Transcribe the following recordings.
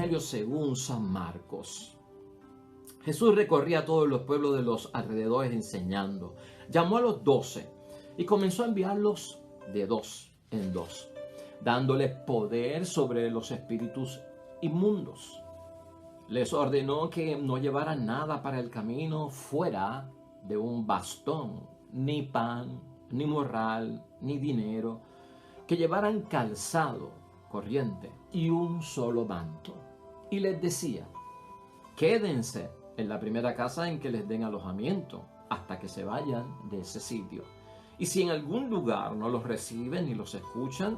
Evangelio según San Marcos. Jesús recorría todos los pueblos de los alrededores enseñando. Llamó a los 12 y comenzó a enviarlos de dos en dos, dándoles poder sobre los espíritus inmundos. Les ordenó que no llevaran nada para el camino fuera de un bastón, ni pan, ni morral, ni dinero, que llevaran calzado corriente y un solo manto. Y les decía: quédense en la primera casa en que les den alojamiento hasta que se vayan de ese sitio. Y si en algún lugar no los reciben ni los escuchan,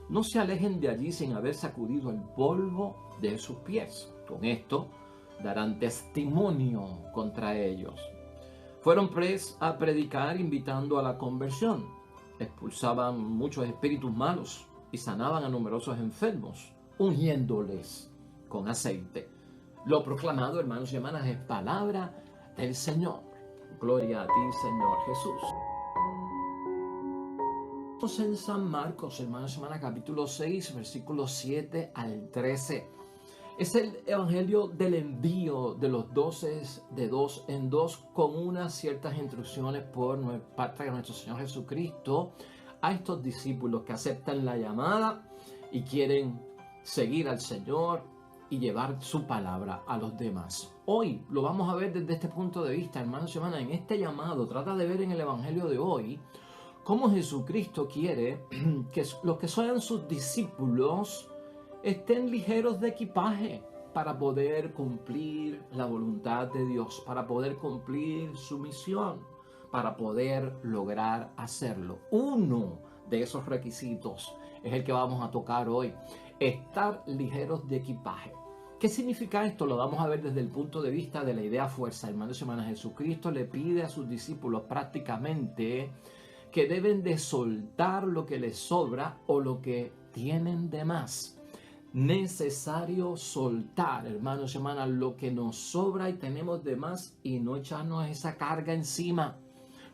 no se alejen de allí sin haber sacudido el polvo de sus pies. Con esto darán testimonio contra ellos. Fueron pues a predicar invitando a la conversión. Expulsaban muchos espíritus malos y sanaban a numerosos enfermos, ungiéndoles con aceite. Lo proclamado, hermanos y hermanas, es palabra del Señor. Gloria a ti, Señor Jesús. Estamos en San Marcos, hermanos y hermanas, capítulo 6, versículos 7 al 13. Es el evangelio del envío de los 12 de dos en dos, con unas ciertas instrucciones por parte de nuestro Señor Jesucristo a estos discípulos que aceptan la llamada y quieren seguir al Señor y llevar su palabra a los demás. Hoy lo vamos a ver desde este punto de vista, hermanos y hermanas. En este llamado trata de ver en el evangelio de hoy cómo Jesucristo quiere que los que sean sus discípulos estén ligeros de equipaje para poder cumplir la voluntad de Dios, para poder cumplir su misión, para poder lograr hacerlo. Uno de esos requisitos es el que vamos a tocar hoy: estar ligeros de equipaje. ¿Qué significa esto? Lo vamos a ver desde el punto de vista de la idea fuerza. Hermanos y hermanas, Jesucristo le pide a sus discípulos prácticamente que deben de soltar lo que les sobra o lo que tienen de más. Necesario soltar, hermanos y hermanas, lo que nos sobra y tenemos de más, y no echarnos esa carga encima,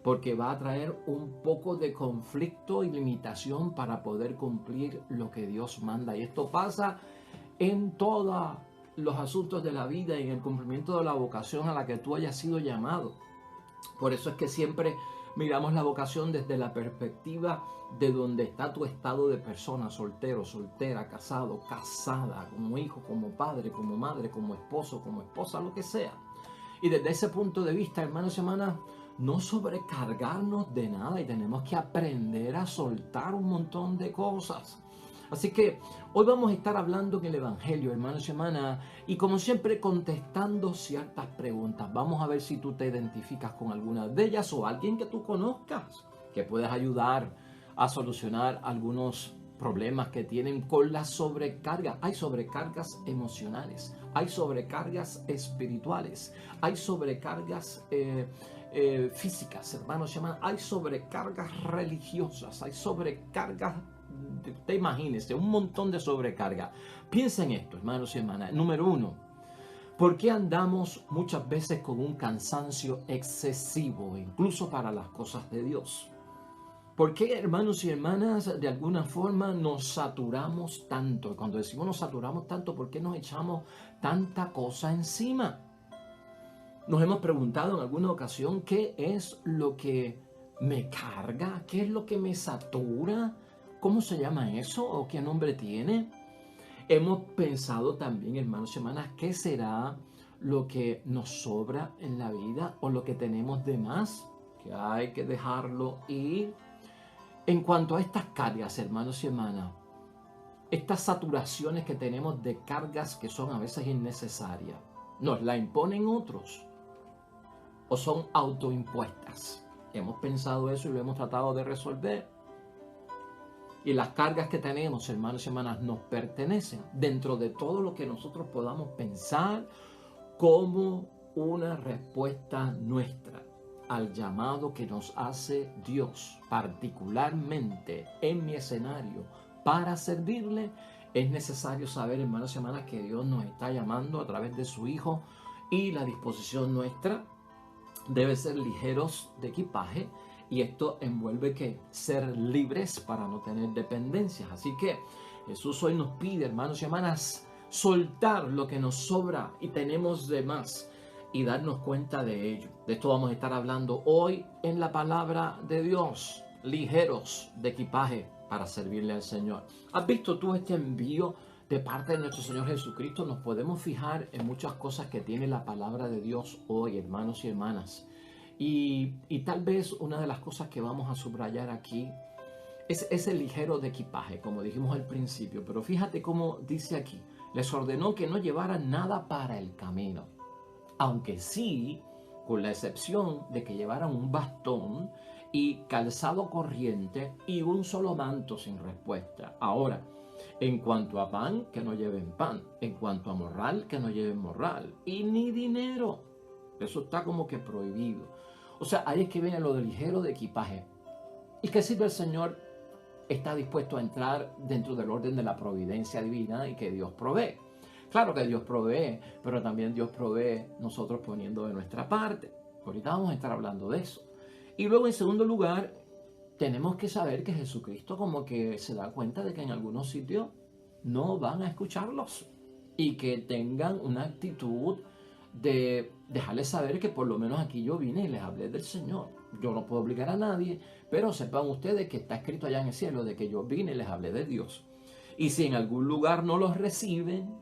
porque va a traer un poco de conflicto y limitación para poder cumplir lo que Dios manda. Y esto pasa en todos los asuntos de la vida y en el cumplimiento de la vocación a la que tú hayas sido llamado. Por eso es que siempre miramos la vocación desde la perspectiva de donde está tu estado de persona: soltero, soltera, casado, casada, como hijo, como padre, como madre, como esposo, como esposa, lo que sea. Y desde ese punto de vista, hermanos y hermanas, no sobrecargarnos de nada, y tenemos que aprender a soltar un montón de cosas. Así que hoy vamos a estar hablando en el Evangelio, hermanos y hermanas, y como siempre contestando ciertas preguntas. Vamos a ver si tú te identificas con alguna de ellas o alguien que tú conozcas que puedas ayudar a solucionar algunos problemas que tienen con la sobrecarga. Hay sobrecargas emocionales, hay sobrecargas espirituales, hay sobrecargas físicas, hermanos y hermanas, hay sobrecargas religiosas, hay sobrecargas. Usted imagínese, un montón de sobrecarga. Piensa en esto, hermanos y hermanas. Número 1, ¿por qué andamos muchas veces con un cansancio excesivo, incluso para las cosas de Dios? ¿Por qué, hermanos y hermanas, de alguna forma nos saturamos tanto? Cuando decimos nos saturamos tanto, ¿por qué nos echamos tanta cosa encima? Nos hemos preguntado en alguna ocasión: ¿qué es lo que me carga? ¿Qué es lo que me satura? ¿Cómo se llama eso? ¿O qué nombre tiene? Hemos pensado también, hermanos y hermanas, ¿qué será lo que nos sobra en la vida o lo que tenemos de más, que hay que dejarlo ir? En cuanto a estas cargas, hermanos y hermanas, estas saturaciones que tenemos de cargas que son a veces innecesarias, ¿nos la imponen otros o son autoimpuestas? Hemos pensado eso y lo hemos tratado de resolver. Y las cargas que tenemos, hermanos y hermanas, nos pertenecen dentro de todo lo que nosotros podamos pensar como una respuesta nuestra al llamado que nos hace Dios, particularmente en mi escenario, para servirle. Es necesario saber, hermanos y hermanas, que Dios nos está llamando a través de su Hijo, y la disposición nuestra debe ser ligeros de equipaje. Y esto envuelve que ser libres para no tener dependencias. Así que Jesús hoy nos pide, hermanos y hermanas, soltar lo que nos sobra y tenemos de más y darnos cuenta de ello. De esto vamos a estar hablando hoy en la palabra de Dios, ligeros de equipaje para servirle al Señor. ¿Has visto tú este envío de parte de nuestro Señor Jesucristo? Nos podemos fijar en muchas cosas que tiene la palabra de Dios hoy, hermanos y hermanas. Y tal vez una de las cosas que vamos a subrayar aquí es ese ligero de equipaje, como dijimos al principio. Pero fíjate cómo dice aquí: les ordenó que no llevaran nada para el camino, aunque sí, con la excepción de que llevaran un bastón y calzado corriente y un solo manto sin respuesta. Ahora, en cuanto a pan, que no lleven pan. En cuanto a morral, que no lleven morral. Y ni dinero. Eso está como que prohibido. O sea, ahí es que viene lo de ligero de equipaje. ¿Y qué sirve el Señor? Está dispuesto a entrar dentro del orden de la providencia divina y que Dios provee. Claro que Dios provee, pero también Dios provee nosotros poniendo de nuestra parte. Ahorita vamos a estar hablando de eso. Y luego, en segundo lugar, tenemos que saber que Jesucristo como que se da cuenta de que en algunos sitios no van a escucharlos y que tengan una actitud de dejarles saber que por lo menos aquí yo vine y les hablé del Señor. Yo no puedo obligar a nadie, pero sepan ustedes que está escrito allá en el cielo de que yo vine y les hablé de Dios. Y si en algún lugar no los reciben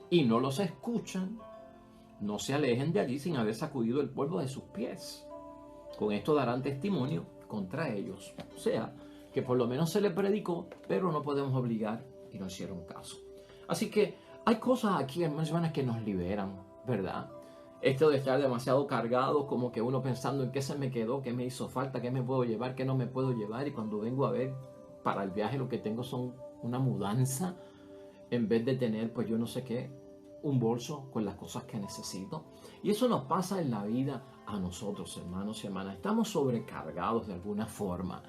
y no los escuchan, no se alejen de allí sin haber sacudido el polvo de sus pies. Con esto darán testimonio contra ellos. O sea, que por lo menos se les predicó, pero no podemos obligar y no hicieron caso. Así que hay cosas aquí, hermanas, que nos liberan, ¿verdad? Esto de estar demasiado cargado, como que uno pensando en qué se me quedó, qué me hizo falta, qué me puedo llevar, qué no me puedo llevar. Y cuando vengo a ver para el viaje lo que tengo son una mudanza, en vez de tener, pues yo no sé qué, un bolso con las cosas que necesito. Y eso nos pasa en la vida a nosotros, hermanos y hermanas. Estamos sobrecargados de alguna forma.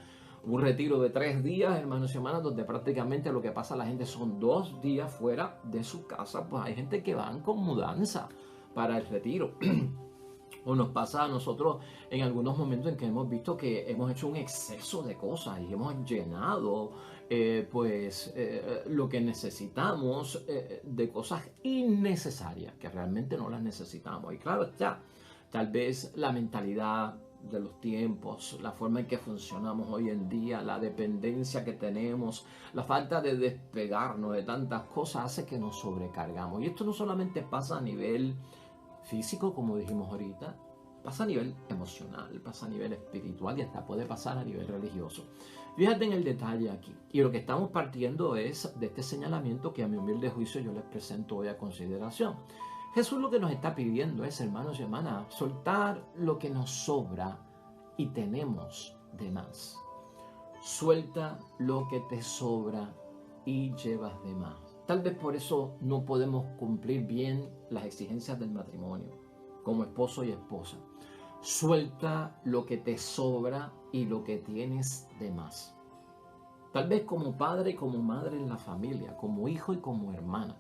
Un retiro de 3 días, hermanos y hermanas, donde prácticamente lo que pasa a la gente son 2 días fuera de su casa. Pues hay gente que van con mudanza para el retiro. O nos pasa a nosotros en algunos momentos en que hemos visto que hemos hecho un exceso de cosas y hemos llenado lo que necesitamos de cosas innecesarias que realmente no las necesitamos. Y claro está, tal vez la mentalidad de los tiempos, la forma en que funcionamos hoy en día, la dependencia que tenemos, la falta de despegarnos de tantas cosas hace que nos sobrecargamos. Y esto no solamente pasa a nivel físico, como dijimos ahorita, pasa a nivel emocional, pasa a nivel espiritual y hasta puede pasar a nivel religioso. Fíjate en el detalle aquí. Y lo que estamos partiendo es de este señalamiento que a mi humilde juicio yo les presento hoy a consideración. Jesús lo que nos está pidiendo es, hermanos y hermanas, soltar lo que nos sobra y tenemos de más. Suelta lo que te sobra y llevas de más. Tal vez por eso no podemos cumplir bien las exigencias del matrimonio como esposo y esposa. Suelta lo que te sobra y lo que tienes de más. Tal vez como padre y como madre en la familia, como hijo y como hermana.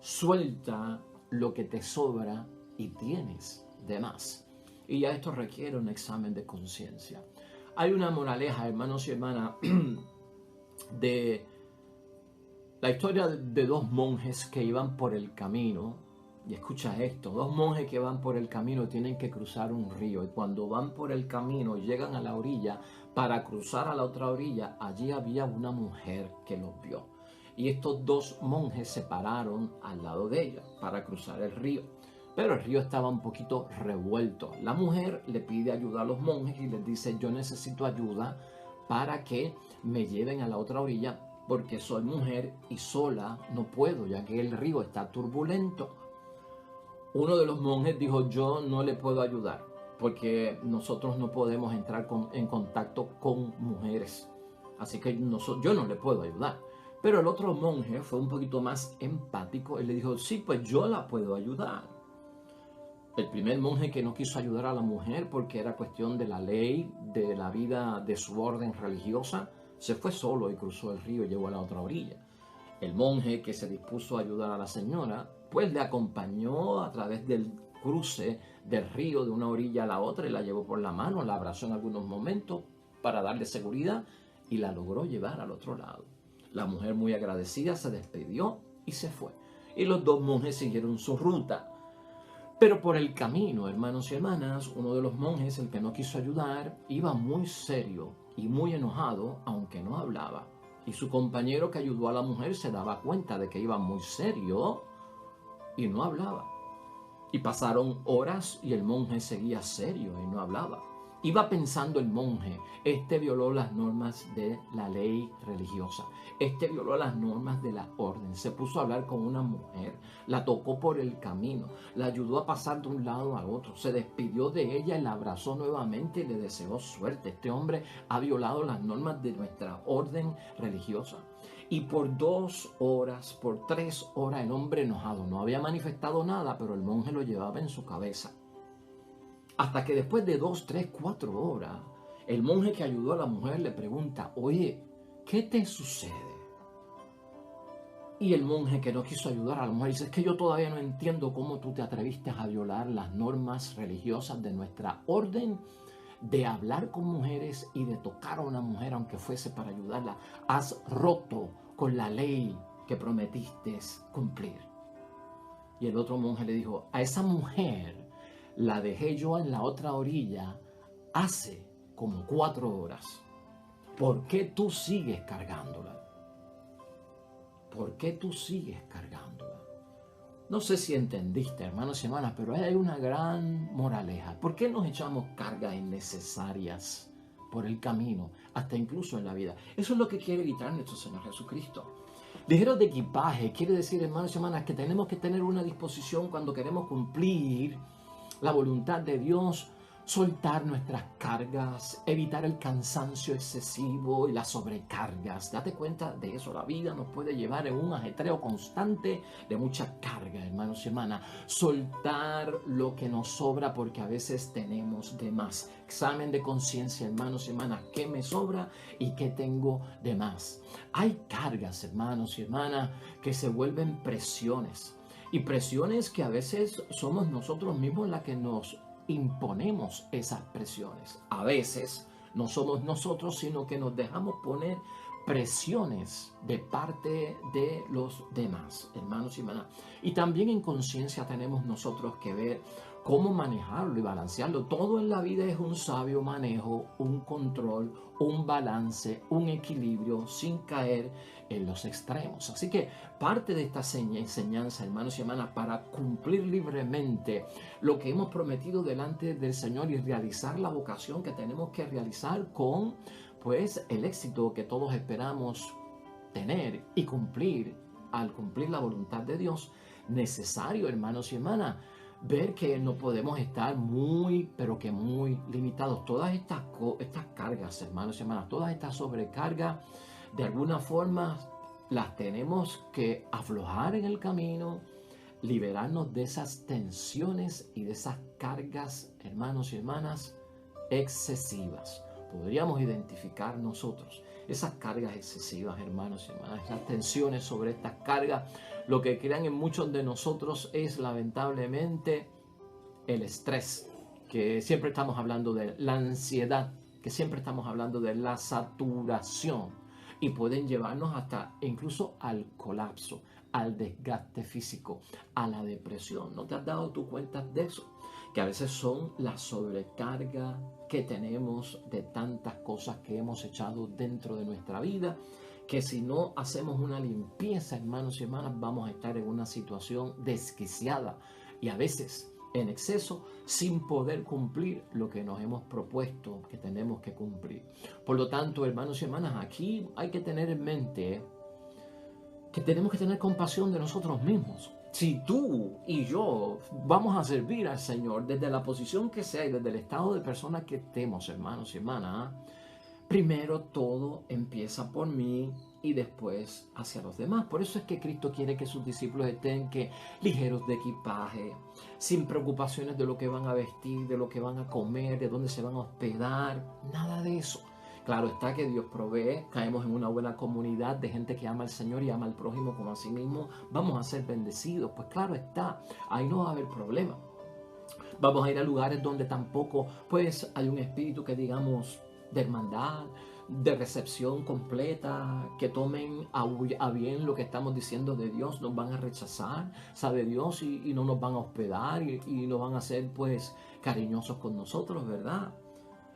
Suelta lo que te sobra y tienes de más. Y ya esto requiere un examen de conciencia. Hay una moraleja, hermanos y hermanas, de la historia de 2 monjes que iban por el camino. Y escucha esto, 2 monjes que van por el camino tienen que cruzar un río. Y cuando van por el camino llegan a la orilla. Para cruzar a la otra orilla, allí había una mujer que los vio. Y estos 2 monjes se pararon al lado de ella para cruzar el río. Pero el río estaba un poquito revuelto. La mujer le pide ayuda a los monjes y les dice: yo necesito ayuda para que me lleven a la otra orilla, porque soy mujer y sola no puedo, ya que el río está turbulento. Uno de los monjes dijo: yo no le puedo ayudar, porque nosotros no podemos entrar en contacto con mujeres. Así que yo no le puedo ayudar. Pero el otro monje fue un poquito más empático y le dijo: sí, pues yo la puedo ayudar. El primer monje que no quiso ayudar a la mujer porque era cuestión de la ley, de la vida de su orden religiosa, se fue solo y cruzó el río y llegó a la otra orilla. El monje que se dispuso a ayudar a la señora, pues le acompañó a través del cruce del río de una orilla a la otra y la llevó por la mano, la abrazó en algunos momentos para darle seguridad y la logró llevar al otro lado. La mujer, muy agradecida, se despidió y se fue. y los dos monjes siguieron su ruta. Pero por el camino, hermanos y hermanas, uno de los monjes, el que no quiso ayudar, iba muy serio y muy enojado, aunque no hablaba. Y su compañero que ayudó a la mujer se daba cuenta de que iba muy serio y no hablaba. Y pasaron horas y el monje seguía serio y no hablaba. Iba pensando el monje, este violó las normas de la ley religiosa, este violó las normas de la orden, se puso a hablar con una mujer, la tocó por el camino, la ayudó a pasar de un lado a otro, se despidió de ella y la abrazó nuevamente y le deseó suerte. Este hombre ha violado las normas de nuestra orden religiosa. Y por 2 horas, por 3 horas, el hombre enojado no había manifestado nada, pero el monje lo llevaba en su cabeza. Hasta que después de 2, 3, 4 horas, el monje que ayudó a la mujer le pregunta, oye, ¿qué te sucede? Y el monje que no quiso ayudar a la mujer dice, es que yo todavía no entiendo cómo tú te atreviste a violar las normas religiosas de nuestra orden, de hablar con mujeres y de tocar a una mujer aunque fuese para ayudarla. Has roto con la ley que prometiste cumplir. Y el otro monje le dijo, a esa mujer la dejé yo en la otra orilla hace como 4 horas. ¿Por qué tú sigues cargándola? ¿Por qué tú sigues cargándola? No sé si entendiste, hermanos y hermanas, pero hay una gran moraleja. ¿Por qué nos echamos cargas innecesarias por el camino, hasta incluso en la vida? Eso es lo que quiere evitar nuestro Señor Jesucristo. Ligeros de equipaje quiere decir, hermanos y hermanas, que tenemos que tener una disposición cuando queremos cumplir la voluntad de Dios, soltar nuestras cargas, evitar el cansancio excesivo y las sobrecargas. Date cuenta de eso, la vida nos puede llevar en un ajetreo constante de mucha carga, hermanos y hermanas. Soltar lo que nos sobra porque a veces tenemos de más. Examen de conciencia, hermanos y hermanas, ¿qué me sobra y qué tengo de más? Hay cargas, hermanos y hermanas, que se vuelven presiones. Y presiones que a veces somos nosotros mismos las que nos imponemos esas presiones. A veces no somos nosotros, sino que nos dejamos poner presiones de parte de los demás, hermanos y hermanas. Y también en conciencia tenemos nosotros que ver cómo manejarlo y balancearlo. Todo en la vida es un sabio manejo, un control, un balance, un equilibrio sin caer en los extremos. Así que parte de esta enseñanza, hermanos y hermanas, para cumplir libremente lo que hemos prometido delante del Señor y realizar la vocación que tenemos que realizar con, pues, el éxito que todos esperamos tener y cumplir al cumplir la voluntad de Dios, necesario, hermanos y hermanas, ver que no podemos estar muy, pero que muy limitados. Todas estas cargas, hermanos y hermanas, todas estas sobrecargas, de alguna forma las tenemos que aflojar en el camino, liberarnos de esas tensiones y de esas cargas, hermanos y hermanas, excesivas. Podríamos identificar nosotros esas cargas excesivas, hermanos y hermanas, esas tensiones sobre estas cargas. Lo que crean en muchos de nosotros es lamentablemente el estrés, que siempre estamos hablando de la ansiedad, que siempre estamos hablando de la saturación, y pueden llevarnos hasta incluso al colapso, al desgaste físico, a la depresión. ¿No te has dado tú cuenta de eso? Que a veces son la sobrecarga que tenemos de tantas cosas que hemos echado dentro de nuestra vida, que si no hacemos una limpieza, hermanos y hermanas, vamos a estar en una situación desquiciada y a veces en exceso, sin poder cumplir lo que nos hemos propuesto que tenemos que cumplir. Por lo tanto, hermanos y hermanas, aquí hay que tener en mente que tenemos que tener compasión de nosotros mismos. Si tú y yo vamos a servir al Señor desde la posición que sea y desde el estado de persona que estemos, hermanos y hermanas, primero todo empieza por mí y después hacia los demás. Por eso es que Cristo quiere que sus discípulos estén ligeros de equipaje, sin preocupaciones de lo que van a vestir, de lo que van a comer, de dónde se van a hospedar, nada de eso. Claro está que Dios provee, caemos en una buena comunidad de gente que ama al Señor y ama al prójimo como a sí mismo, vamos a ser bendecidos. Pues claro está, ahí no va a haber problema. Vamos a ir a lugares donde tampoco pues hay un espíritu que digamos de hermandad, de recepción completa, que tomen a bien lo que estamos diciendo de Dios, nos van a rechazar, sabe Dios, y no nos van a hospedar y no van a ser pues cariñosos con nosotros, ¿verdad?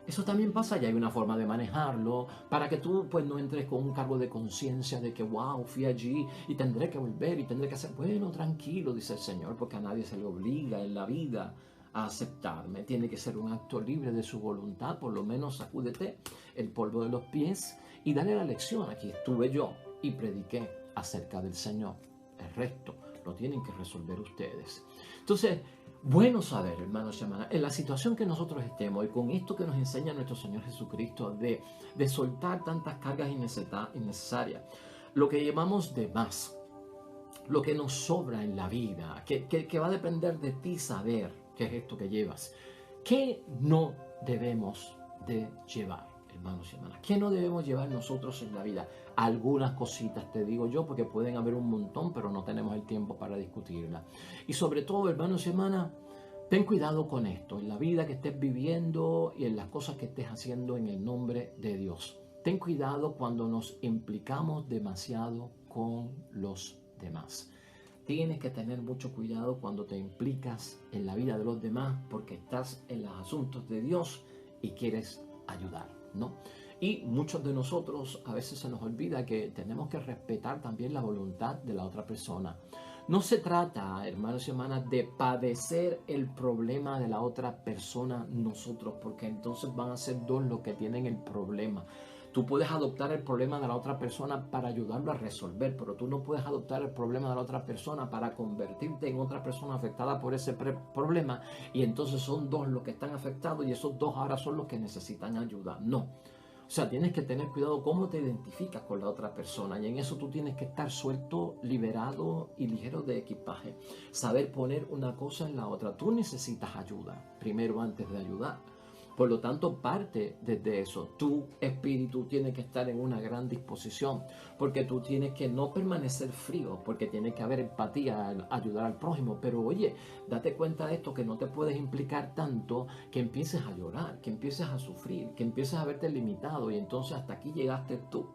Eso también pasa y hay una forma de manejarlo para que tú pues no entres con un cargo de conciencia de que wow, fui allí y tendré que volver y tendré que hacer, bueno, tranquilo, dice el Señor, porque a nadie se le obliga en la vida a aceptarme. Tiene que ser un acto libre de su voluntad, por lo menos sacúdete el polvo de los pies y dale la lección. Aquí estuve yo y prediqué acerca del Señor. El resto lo tienen que resolver ustedes. Entonces, bueno saber, hermanos y hermanas, en la situación que nosotros estemos y con esto que nos enseña nuestro Señor Jesucristo de soltar tantas cargas innecesarias, lo que llamamos de más, lo que nos sobra en la vida, que va a depender de ti saber qué es esto que llevas, qué no debemos de llevar, hermanos y hermanas, qué no debemos llevar nosotros en la vida. Algunas cositas te digo yo, porque pueden haber un montón, pero no tenemos el tiempo para discutirlas. Y sobre todo, hermanos y hermanas, ten cuidado con esto, en la vida que estés viviendo y en las cosas que estés haciendo en el nombre de Dios. Ten cuidado cuando nos implicamos demasiado con los demás. Tienes que tener mucho cuidado cuando te implicas en la vida de los demás porque estás en los asuntos de Dios y quieres ayudar, ¿no? Y muchos de nosotros a veces se nos olvida que tenemos que respetar también la voluntad de la otra persona. No se trata, hermanos y hermanas, de padecer el problema de la otra persona nosotros, porque entonces van a ser dos los que tienen el problema. Tú puedes adoptar el problema de la otra persona para ayudarlo a resolver, pero tú no puedes adoptar el problema de la otra persona para convertirte en otra persona afectada por ese problema y entonces son dos los que están afectados y esos dos ahora son los que necesitan ayuda. No. O sea, tienes que tener cuidado cómo te identificas con la otra persona y en eso tú tienes que estar suelto, liberado y ligero de equipaje. Saber poner una cosa en la otra. Tú necesitas ayuda primero antes de ayudar. Por lo tanto, parte desde eso. Tu espíritu tiene que estar en una gran disposición, porque tú tienes que no permanecer frío, porque tiene que haber empatía al ayudar al prójimo. Pero oye, date cuenta de esto, que no te puedes implicar tanto que empieces a llorar, que empieces a sufrir, que empieces a verte limitado y entonces hasta aquí llegaste tú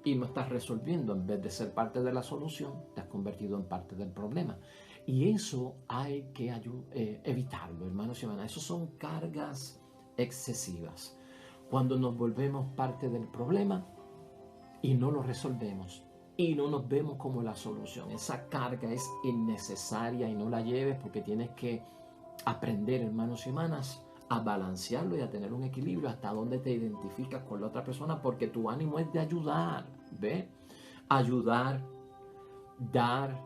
y no estás resolviendo. En vez de ser parte de la solución, te has convertido en parte del problema. Y eso hay que evitarlo, hermanos y hermanas. Eso son cargas excesivas. Cuando nos volvemos parte del problema y no lo resolvemos y no nos vemos como la solución, esa carga es innecesaria y no la lleves, porque tienes que aprender, hermanos y hermanas, a balancearlo y a tener un equilibrio hasta donde te identificas con la otra persona, porque tu ánimo es de ayudar, ¿ve? Ayudar, dar,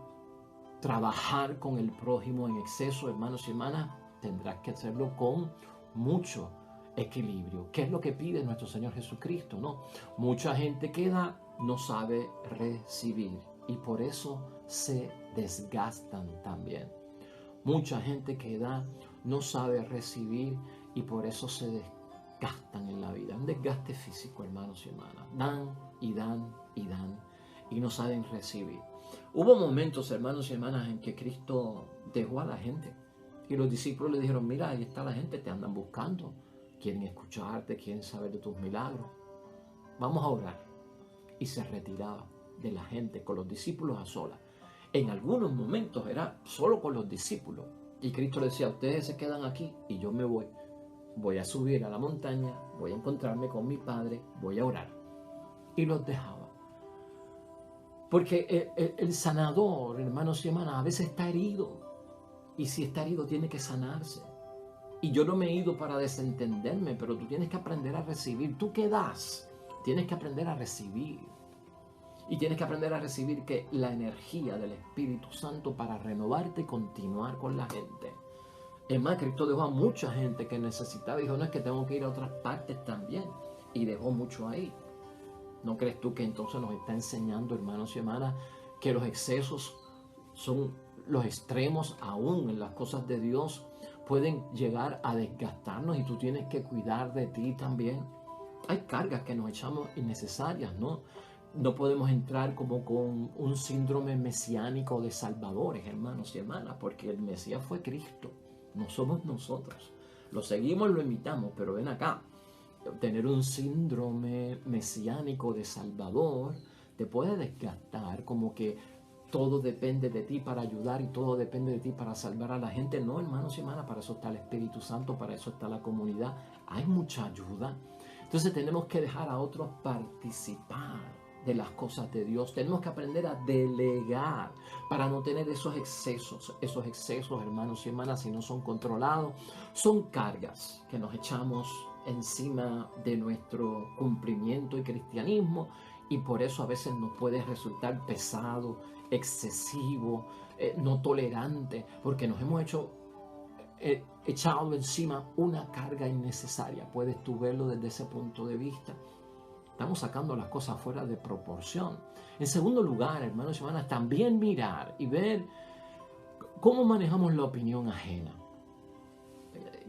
trabajar con el prójimo en exceso, hermanos y hermanas, tendrás que hacerlo con mucho equilibrio. ¿Qué es lo que pide nuestro Señor Jesucristo? ¿No? Mucha gente que da no sabe recibir y por eso se desgastan también. Mucha gente que da no sabe recibir y por eso se desgastan en la vida. Un desgaste físico, hermanos y hermanas. Dan y dan y dan y no saben recibir. Hubo momentos, hermanos y hermanas, en que Cristo dejó a la gente y los discípulos le dijeron: mira, ahí está la gente, te andan buscando, quieren escucharte, quieren saber de tus milagros. Vamos a orar. Y se retiraba de la gente con los discípulos a solas. En algunos momentos era solo con los discípulos. Y Cristo le decía: ustedes se quedan aquí y yo me voy. Voy a subir a la montaña, voy a encontrarme con mi Padre, voy a orar. Y los dejaba. Porque el sanador, hermanos y hermanas, a veces está herido. Y si está herido tiene que sanarse. Y yo no me he ido para desentenderme, pero tú tienes que aprender a recibir. ¿Tú qué das? Tienes que aprender a recibir. Y tienes que aprender a recibir que la energía del Espíritu Santo para renovarte y continuar con la gente. Es más, Cristo dejó a mucha gente que necesitaba. Dijo: no, es que tengo que ir a otras partes también. Y dejó mucho ahí. ¿No crees tú que entonces nos está enseñando, hermanos y hermanas, que los excesos son los extremos aún en las cosas de Dios? Pueden llegar a desgastarnos y tú tienes que cuidar de ti también. Hay cargas que nos echamos innecesarias, ¿no? No podemos entrar como con un síndrome mesiánico de salvadores, hermanos y hermanas, porque el Mesías fue Cristo, no somos nosotros. Lo seguimos, lo imitamos, pero ven acá. Tener un síndrome mesiánico de Salvador te puede desgastar, como que todo depende de ti para ayudar y todo depende de ti para salvar a la gente. No, hermanos y hermanas, para eso está el Espíritu Santo, para eso está la comunidad. Hay mucha ayuda. Entonces tenemos que dejar a otros participar de las cosas de Dios. Tenemos que aprender a delegar para no tener esos excesos. Esos excesos, hermanos y hermanas, si no son controlados, son cargas que nos echamos encima de nuestro cumplimiento y cristianismo, y por eso a veces nos puede resultar pesado, excesivo, no tolerante, porque nos hemos echado encima una carga innecesaria. Puedes tú verlo desde ese punto de vista. Estamos sacando las cosas fuera de proporción. En segundo lugar, hermanos y hermanas, también mirar y ver cómo manejamos la opinión ajena.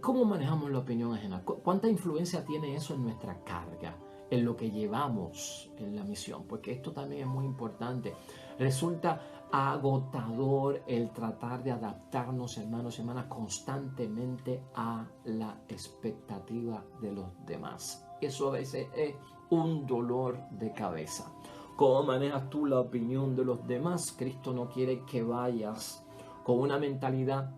¿Cómo manejamos la opinión ajena? ¿Cuánta influencia tiene eso en nuestra carga, en lo que llevamos en la misión? Porque esto también es muy importante. Resulta agotador el tratar de adaptarnos, hermanos y hermanas, constantemente a la expectativa de los demás. Eso a veces es un dolor de cabeza. ¿Cómo manejas tú la opinión de los demás? Cristo no quiere que vayas con una mentalidad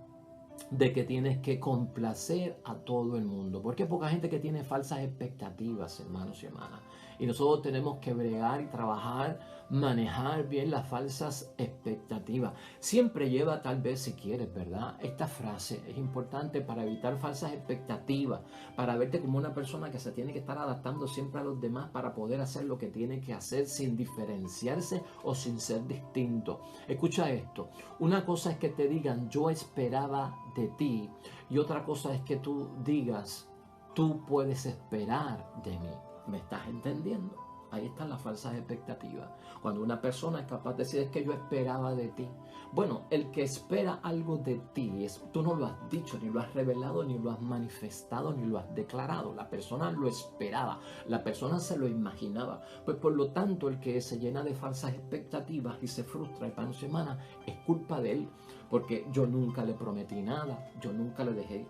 de que tienes que complacer a todo el mundo, porque hay poca gente que tiene falsas expectativas, hermanos y hermanas, y nosotros tenemos que bregar y trabajar, manejar bien las falsas expectativas. Siempre lleva, tal vez, si quieres, ¿verdad? Esta frase es importante para evitar falsas expectativas, para verte como una persona que se tiene que estar adaptando siempre a los demás para poder hacer lo que tiene que hacer sin diferenciarse o sin ser distinto. Escucha esto, una cosa es que te digan yo esperaba de ti, y otra cosa es que tú digas tú puedes esperar de mí. ¿Me estás entendiendo? Ahí están las falsas expectativas. Cuando una persona es capaz de decir es que yo esperaba de ti. Bueno, el que espera algo de ti, tú no lo has dicho, ni lo has revelado, ni lo has manifestado, ni lo has declarado. La persona lo esperaba, la persona se lo imaginaba. Pues por lo tanto, el que se llena de falsas expectativas y se frustra y para una semana, es culpa de él. Porque yo nunca le prometí nada, yo nunca le dejé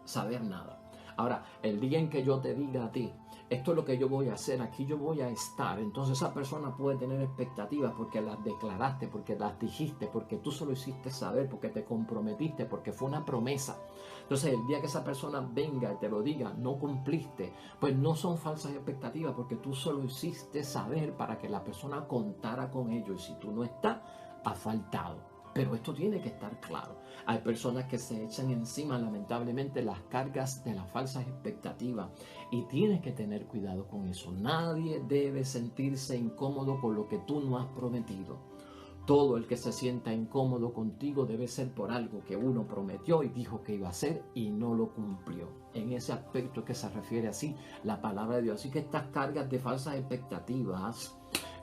saber nada. Ahora, el día en que yo te diga a ti, esto es lo que yo voy a hacer, aquí yo voy a estar, entonces esa persona puede tener expectativas porque las declaraste, porque las dijiste, porque tú se lo hiciste saber, porque te comprometiste, porque fue una promesa. Entonces, el día que esa persona venga y te lo diga, no cumpliste, pues no son falsas expectativas, porque tú se lo hiciste saber para que la persona contara con ello, y si tú no estás, ha faltado. Pero esto tiene que estar claro. Hay personas que se echan encima, lamentablemente, las cargas de las falsas expectativas, y tienes que tener cuidado con eso. Nadie debe sentirse incómodo con lo que tú no has prometido. Todo el que se sienta incómodo contigo debe ser por algo que uno prometió y dijo que iba a hacer y no lo cumplió. En ese aspecto que se refiere así la palabra de Dios. Así que estas cargas de falsas expectativas,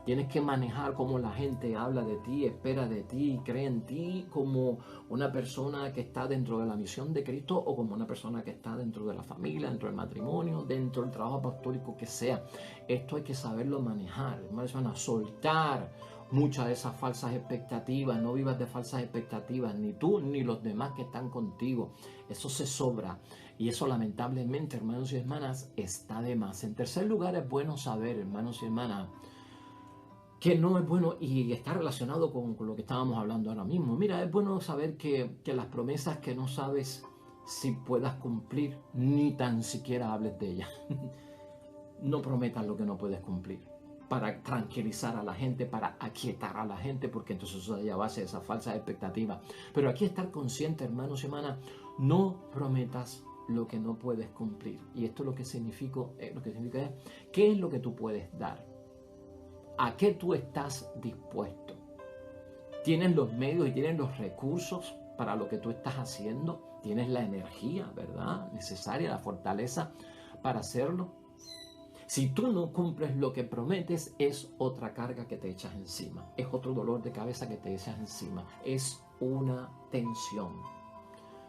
tienes que manejar cómo la gente habla de ti, espera de ti, cree en ti como una persona que está dentro de la misión de Cristo, o como una persona que está dentro de la familia, dentro del matrimonio, dentro del trabajo apostólico que sea. Esto hay que saberlo manejar, hermanos, van a soltar muchas de esas falsas expectativas. No vivas de falsas expectativas, ni tú ni los demás que están contigo. Eso se sobra. Y eso, lamentablemente, hermanos y hermanas, está de más. En tercer lugar, es bueno saber, hermanos y hermanas, que no es bueno, y está relacionado con lo que estábamos hablando ahora mismo. Mira, es bueno saber que las promesas que no sabes si puedas cumplir, ni tan siquiera hables de ellas. No prometas lo que no puedes cumplir, para tranquilizar a la gente, para aquietar a la gente, porque entonces eso ya base esa falsa expectativa. Pero aquí estar consciente, hermanos y hermanas, no prometas lo que no puedes cumplir. Y esto lo que significa es, ¿qué es lo que tú puedes dar? ¿A qué tú estás dispuesto? ¿Tienes los medios y tienes los recursos para lo que tú estás haciendo? ¿Tienes la energía, verdad, necesaria, la fortaleza para hacerlo? Si tú no cumples lo que prometes, es otra carga que te echas encima. Es otro dolor de cabeza que te echas encima. Es una tensión.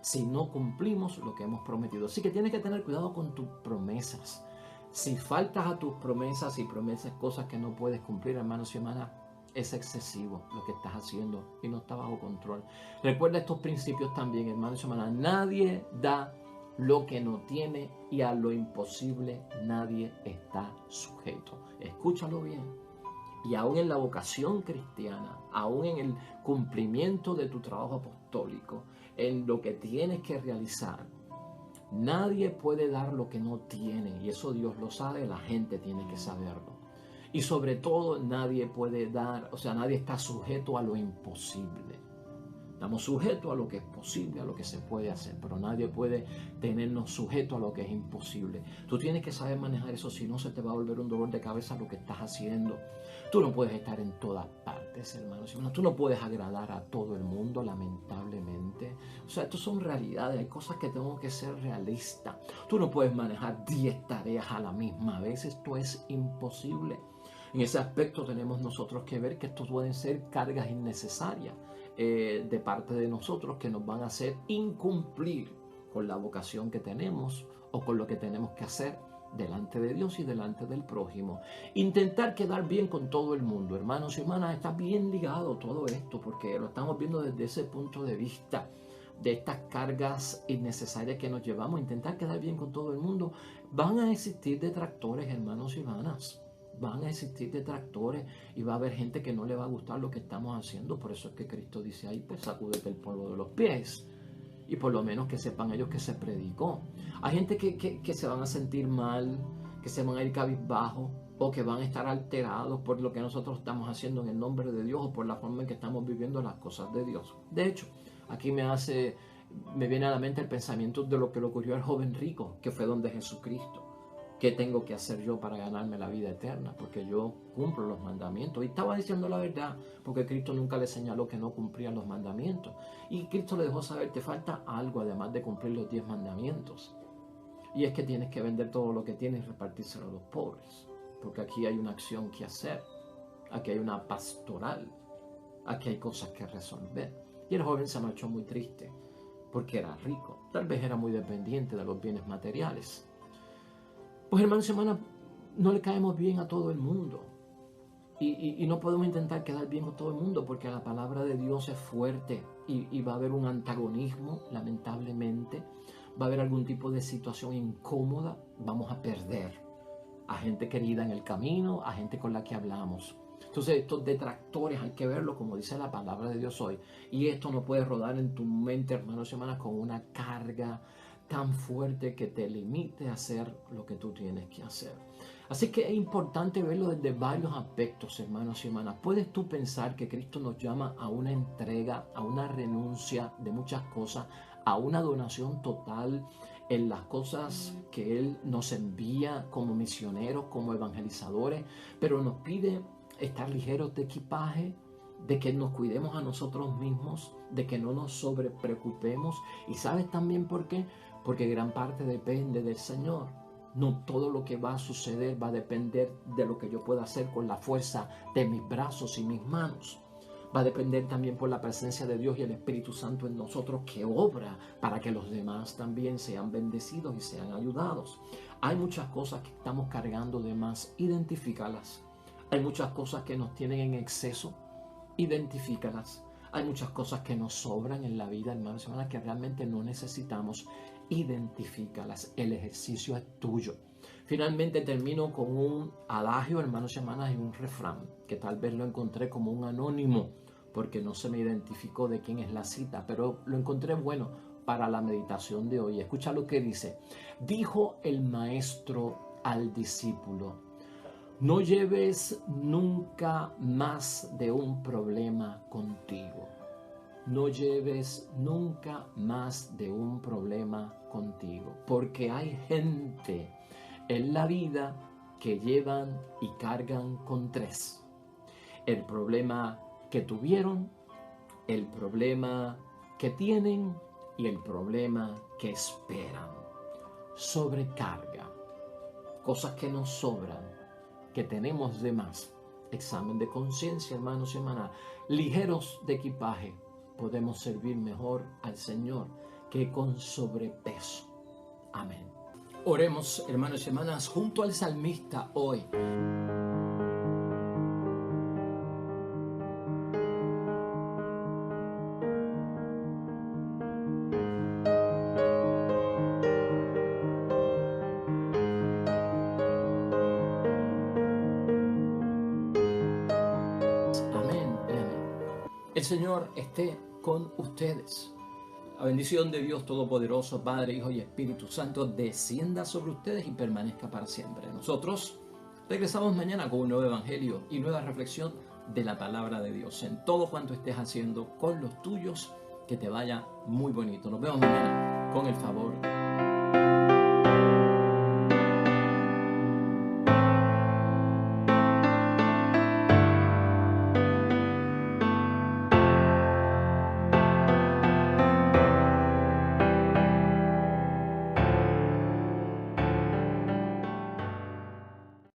Si no cumplimos lo que hemos prometido. Así que tienes que tener cuidado con tus promesas. Si faltas a tus promesas y promesas cosas que no puedes cumplir, hermanos y hermanas, es excesivo lo que estás haciendo y no está bajo control. Recuerda estos principios también, hermanos y hermanas. Nadie da lo que no tiene, y a lo imposible nadie está sujeto. Escúchalo bien. Y aún en la vocación cristiana, aún en el cumplimiento de tu trabajo apostólico, en lo que tienes que realizar, nadie puede dar lo que no tiene. Y eso Dios lo sabe, la gente tiene que saberlo. Y sobre todo nadie puede dar, nadie está sujeto a lo imposible. Estamos sujetos a lo que es posible, a lo que se puede hacer, pero nadie puede tenernos sujetos a lo que es imposible. Tú tienes que saber manejar eso, si no se te va a volver un dolor de cabeza lo que estás haciendo. Tú no puedes estar en todas partes, hermanos. Tú no puedes agradar a todo el mundo, lamentablemente. Estas son realidades, hay cosas que tengo que ser realista. Tú no puedes manejar 10 tareas a la misma vez, esto es imposible. En ese aspecto tenemos nosotros que ver que esto pueden ser cargas innecesarias de parte de nosotros que nos van a hacer incumplir con la vocación que tenemos o con lo que tenemos que hacer delante de Dios y delante del prójimo. Intentar quedar bien con todo el mundo, hermanos y hermanas, está bien ligado todo esto porque lo estamos viendo desde ese punto de vista de estas cargas innecesarias que nos llevamos. Intentar quedar bien con todo el mundo. Van a existir detractores, hermanos y hermanas. Van a existir detractores y va a haber gente que no le va a gustar lo que estamos haciendo. Por eso es que Cristo dice ahí, pues sacúdete el polvo de los pies. Y por lo menos que sepan ellos que se predicó. Hay gente que se van a sentir mal, que se van a ir cabizbajos o que van a estar alterados por lo que nosotros estamos haciendo en el nombre de Dios o por la forma en que estamos viviendo las cosas de Dios. De hecho, aquí me viene a la mente el pensamiento de lo que le ocurrió al joven rico, que fue donde Jesucristo. ¿Qué tengo que hacer yo para ganarme la vida eterna? Porque yo cumplo los mandamientos. Y estaba diciendo la verdad, porque Cristo nunca le señaló que no cumplía los mandamientos. Y Cristo le dejó saber, te falta algo además de cumplir los 10 mandamientos. Y es que tienes que vender todo lo que tienes y repartírselo a los pobres. Porque aquí hay una acción que hacer. Aquí hay una pastoral. Aquí hay cosas que resolver. Y el joven se marchó muy triste, porque era rico. Tal vez era muy dependiente de los bienes materiales. Pues hermanos y hermanas, no le caemos bien a todo el mundo. Y no podemos intentar quedar bien con todo el mundo porque la palabra de Dios es fuerte y va a haber un antagonismo, lamentablemente. Va a haber algún tipo de situación incómoda. Vamos a perder a gente querida en el camino, a gente con la que hablamos. Entonces estos detractores hay que verlo como dice la palabra de Dios hoy. Y esto no puede rodar en tu mente, hermanos y hermanas, con una carga tan fuerte que te limite a hacer lo que tú tienes que hacer. Así que es importante verlo desde varios aspectos, hermanos y hermanas. ¿Puedes tú pensar que Cristo nos llama a una entrega, a una renuncia de muchas cosas, a una donación total en las cosas que Él nos envía como misioneros, como evangelizadores, pero nos pide estar ligeros de equipaje, de que nos cuidemos a nosotros mismos, de que no nos sobrepreocupemos? ¿Y sabes también por qué? Porque gran parte depende del Señor. No todo lo que va a suceder va a depender de lo que yo pueda hacer con la fuerza de mis brazos y mis manos. Va a depender también por la presencia de Dios y el Espíritu Santo en nosotros que obra para que los demás también sean bendecidos y sean ayudados. Hay muchas cosas que estamos cargando de más, identifícalas. Hay muchas cosas que nos tienen en exceso, identifícalas. Hay muchas cosas que nos sobran en la vida, hermanos y hermanas, que realmente no necesitamos. Identifícalas. El ejercicio es tuyo. Finalmente termino con un adagio, hermanos y hermanas, y un refrán, que tal vez lo encontré como un anónimo, porque no se me identificó de quién es la cita, pero lo encontré bueno para la meditación de hoy. Escucha lo que dice. Dijo el maestro al discípulo: no lleves nunca más de un problema contigo. No lleves nunca más de un problema contigo. Porque hay gente en la vida que llevan y cargan con 3. El problema que tuvieron, el problema que tienen y el problema que esperan. Sobrecarga. Cosas que nos sobran, que tenemos de más. Examen de conciencia, hermanos y hermanas. Ligeros de equipaje, podemos servir mejor al Señor que con sobrepeso. Amén. Oremos, hermanos y hermanas, junto al salmista hoy. El Señor esté con ustedes. La bendición de Dios Todopoderoso, Padre, Hijo y Espíritu Santo, descienda sobre ustedes y permanezca para siempre. Nosotros regresamos mañana con un nuevo evangelio y nueva reflexión de la palabra de Dios. En todo cuanto estés haciendo con los tuyos, que te vaya muy bonito. Nos vemos mañana con el favor